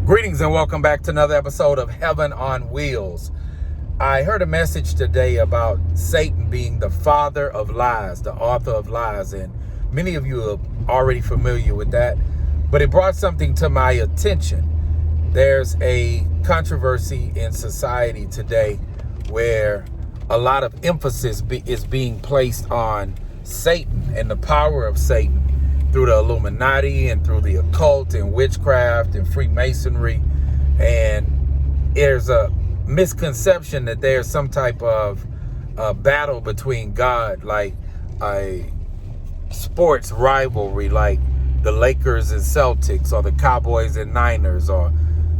Greetings and welcome back to another episode of Heaven on Wheels. I heard a message today about Satan being the father of lies, the author of lies, and many of you are already familiar with that, but it brought something to my attention. There's a controversy in society today where a lot of emphasis is being placed on Satan and the power of Satan through the Illuminati and through the occult and witchcraft and Freemasonry. And there's a misconception that there's some type of battle between God, like a sports rivalry, like the Lakers and Celtics, or the Cowboys and Niners, or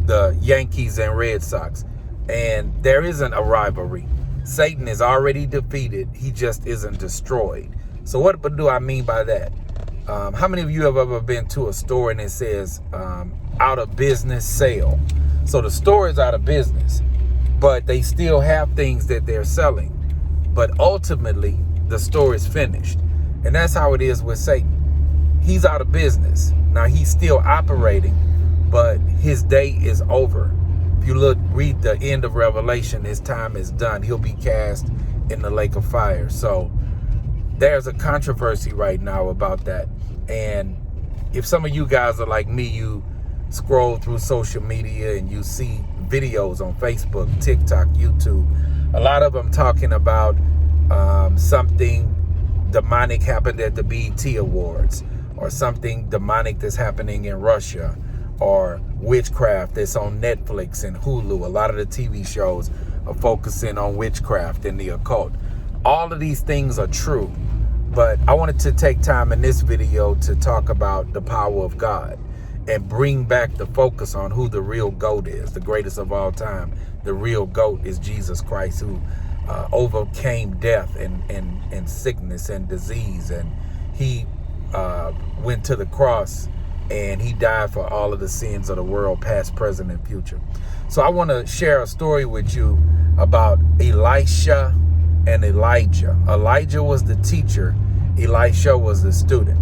the Yankees and Red Sox. And there isn't a rivalry. Satan is already defeated. He just isn't destroyed. So what do I mean by that? How many of you have ever been to a store and it says out of business sale? So the store is out of business, but they still have things that they're selling. But ultimately, the store is finished. And that's how it is with Satan. He's out of business. Now, he's still operating, but his day is over. If you read the end of Revelation, his time is done. He'll be cast in the lake of fire. So there's a controversy right now about that. And if some of you guys are like me, you scroll through social media and you see videos on Facebook, TikTok, YouTube, a lot of them talking about something demonic happened at the BET Awards, or something demonic that's happening in Russia, or witchcraft that's on Netflix and Hulu. A lot of the TV shows are focusing on witchcraft and the occult. All of these things are true. But I wanted to take time in this video to talk about the power of God and bring back the focus on who the real GOAT is, the greatest of all time. The real GOAT is Jesus Christ, who overcame death and sickness and disease. And he went to the cross and he died for all of the sins of the world, past, present, and future. So I want to share a story with you about Elisha and Elijah. Elijah was the teacher. Elisha was the student.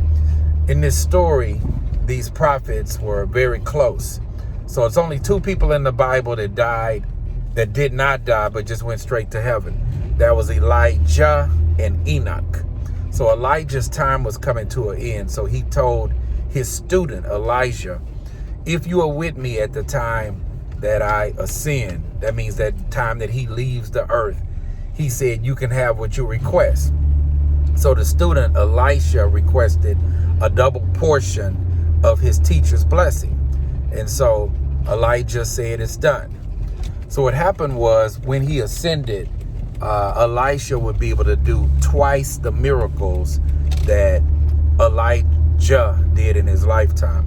In this story, these prophets were very close. So it's only two people in the Bible that did not die, but just went straight to heaven. That was Elijah and Enoch. So Elijah's time was coming to an end. So he told his student, Elijah, if you are with me at the time that I ascend, that means that time that he leaves the earth, he said, you can have what you request. So the student, Elisha, requested a double portion of his teacher's blessing. And so Elijah said, it's done. So what happened was, when he ascended, Elisha would be able to do twice the miracles that Elijah did in his lifetime.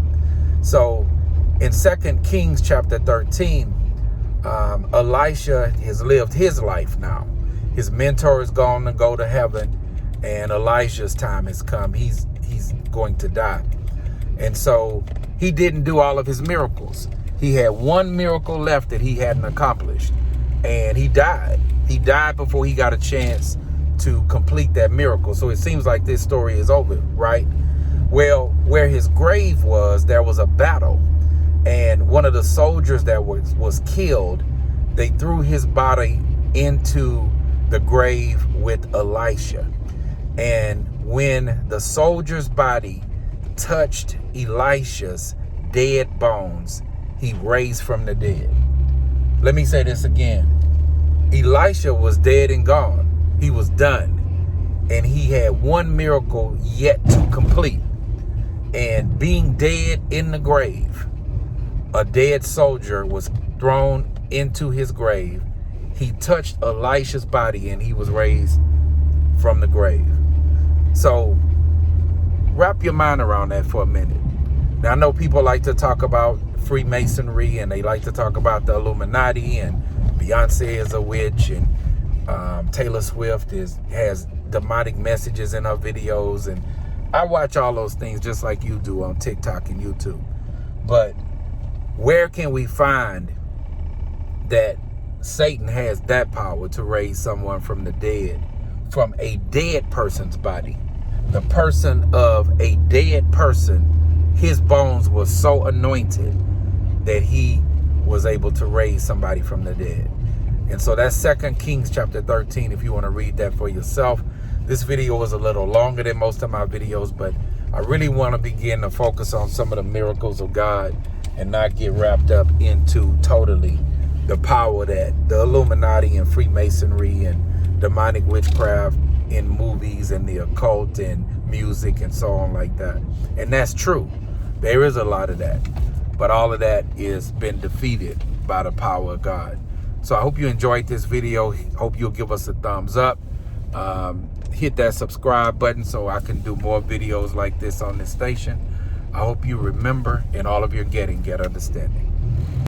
So in 2 Kings chapter 13, Elisha has lived his life now. His mentor is gone to go to heaven, and Elijah's time has come. He's going to die. And so he didn't do all of his miracles. He had one miracle left that he hadn't accomplished, and he died. He died before he got a chance to complete that miracle. So it seems like this story is over, right? Well, where his grave was, there was a battle, and one of the soldiers that was killed, they threw his body into the grave with Elisha. And when the soldier's body touched Elisha's dead bones, he raised from the dead. Let me say this again. Elisha was dead and gone. He was done. And he had one miracle yet to complete. And being dead in the grave, a dead soldier was thrown into his grave. He touched Elisha's body and he was raised from the grave. So wrap your mind around that for a minute. Now, I know people like to talk about Freemasonry, and they like to talk about the Illuminati, and Beyonce is a witch, and Taylor Swift has demonic messages in her videos. And I watch all those things just like you do on TikTok and YouTube. But where can we find that Satan has that power to raise someone from the dead, from a dead person's body? The person of a dead person, his bones were so anointed that he was able to raise somebody from the dead. And so that's 2 Kings chapter 13, if you want to read that for yourself. This video was a little longer than most of my videos, but I really want to begin to focus on some of the miracles of God and not get wrapped up into totally the power that the Illuminati and Freemasonry and demonic witchcraft in movies and the occult and music and so on like that. And that's true. There is a lot of that. But all of that is been defeated by the power of God. So I hope you enjoyed this video. Hope you'll give us a thumbs up. Hit that subscribe button so I can do more videos like this on this station. I hope you remember, in all of your getting, get understanding.